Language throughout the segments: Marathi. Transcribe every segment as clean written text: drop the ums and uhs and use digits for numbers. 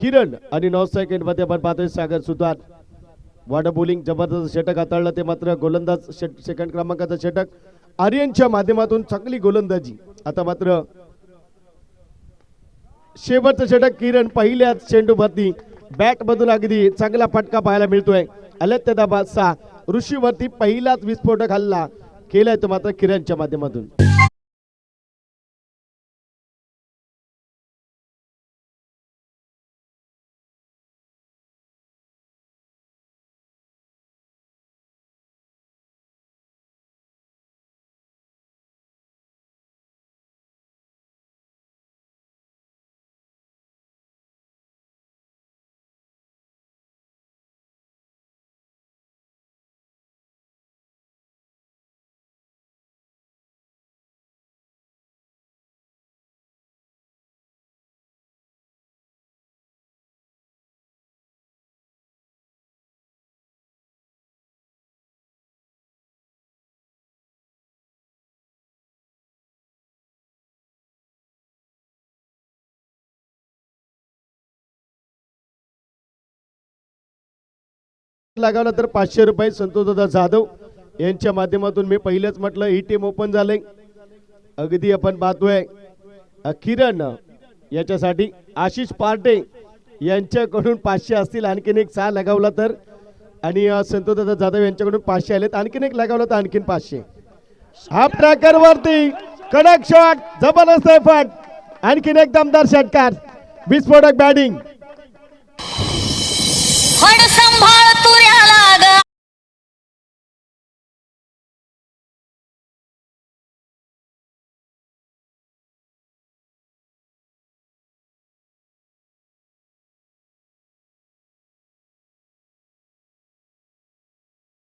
किरण आणि 9 सेकंड मध्ये आपण पाहतोय सागर सुतार वॉटर बॉलिंग जबरदस्त षटक हाताळलं ते मात्र गोलंदाज सेकंड क्रमांकाचा षटक आर्यनच्या माध्यमातून चांगली गोलंदाजी आता मात्र शेवटचं षटक किरण पहिल्याच चेंडूवरती बॅट मधून अगदी चांगला फटका पाहायला मिळतोय अलत्य दाबा 6 ऋषीवरती पहिलाच विस्फोटक हल्ला केलाय तो मात्र किरणच्या माध्यमातून लगावला तर 500 रुपये संतोषदादा जाधव यांच्या माध्यमातून मी पहिलेच म्हटलं ही टीम ओपन झाले अगदी आपण पाहतोय किरण याच्यासाठी आशिष पार्टे यांच्याकडून 500 असतील आणखीन एक 6 लगावला तर आणि संतोषदादा जाधव यांच्याकडून 500 आलेत आणखीन एक लगावला तर आणखीन 500 हाफ ट्रॅकर वरती कडक शॉट जबरदस्त एफर्ट आणखीन एक दमदार षटकार विस्फोटक बॅटिंग फड संभाळ तुऱ्याला ग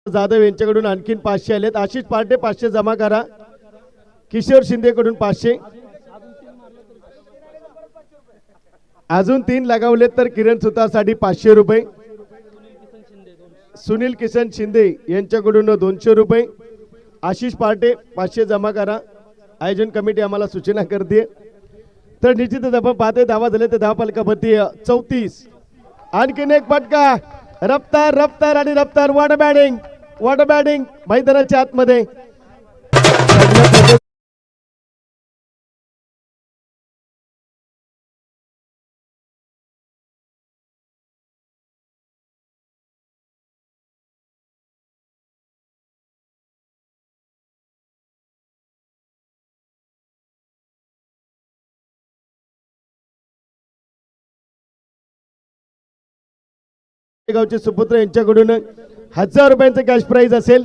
जाधव यांच्याकडून आणखीन 500 आलेत आशिष पार्टे 500 जमा करा किशोर शिंदे कडून 500 अजून 3 लगावलेत तर किरण सुतारसाठी 500 रुपये सुनील किसन शिंदे यांच्याकडून 200 रुपये आशिष पार्टे 500 जमा करा आयोजन कमिटी आम्हाला सूचना करते तर निश्चितच आपण पाहते धावा झाले ते धावा फलकावरती 34 आणखीन एक फटका रफ्तार रफ्तार आणि रफ्तार वॉटर बॅटिंग मैदानाच्या आतमध्ये गावचे सुपुत्र यांच्याकडून 1000 रुपयांचे कॅश प्राइज असेल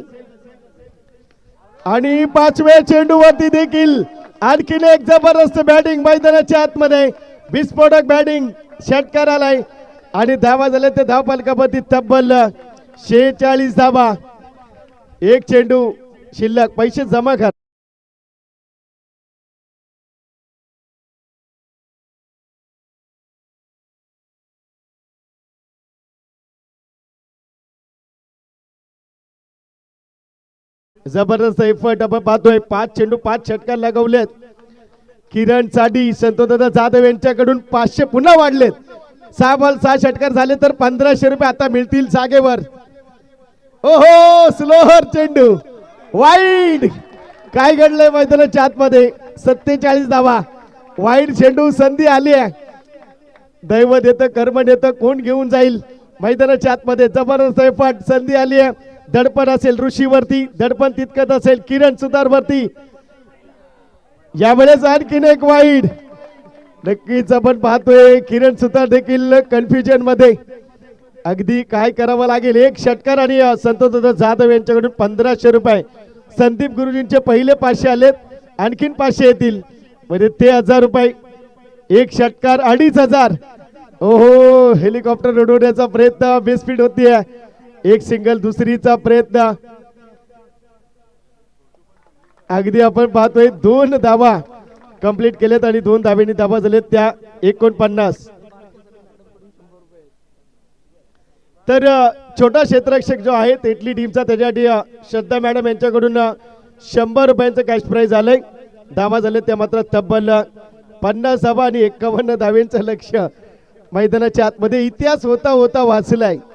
आणि 5व्या चेंडूवरती देखील आणखीन एक जबरदस्त बॅटिंग मैदानाच्या आतमध्ये विस्फोटक बॅटिंग षटकार आलाय आणि धावा झाले ते धाव फलकावरती तब्बल 46 धावा एक चेंडू शिल्लक पैसे जमा करा जबरदस्त एफर्ट आपण पाहतोय 5 चेंडू 5 षटकार लगवलेत किरण साठी संतोषदादा जाधव यांच्याकडून 500 पुन्हा वाढलेत 6 बॉल 6 षटकार झाले तर 1500 रुपये आता मिळतील जागेवर ओहो स्लोअर चेंडू वाईड काय घडलंय मैदानाच्या आतमध्ये 47 धावा वाईड चेंडू संधी आली आहे दैव देतं कर्म देतं कोण घेऊन जाईल मैदानाच्या आतमध्ये जबरदस्त एफर्ट संधी आली आहे दडपण असेल ऋषीवरती दडपण तितकंच असेल किरण सुतार वरती यावेळेस आणखीन एक वाईड नक्कीच आपण पाहतोय किरण सुतार देखील कन्फ्युजन मध्ये अगदी काय करावं लागेल एक षटकार आणि संतोषदादा जाधव यांच्याकडून 1500 रुपये संदीप गुरुजींचे पहिले 500 आलेत आणखीन 500 येतील म्हणजे ते 1000 रुपये एक षटकार 2500 ओहो हेलिकॉप्टर उडवण्याचा प्रयत्न बेस्पीड होतीये एक सिंगल दुसरीचा प्रयत्न अगदी आपण पाहतोय 2 धावा कंप्लीट केलेत आणि 2 धावेनी धावा झालेत त्या 49 तर छोटा क्षेत्ररक्षक जो आहे तेटली टीमचा त्याच्यासाठी श्रद्धा मॅडम यांच्याकडून 100 रुपयांचं कॅश प्राइज आलंय धावा झाले त्या मात्र तब्बल 50 धावा आणि 51 धावेंचं लक्ष मैदानाच्या आतमध्ये इतिहास होता होता वाचलाय.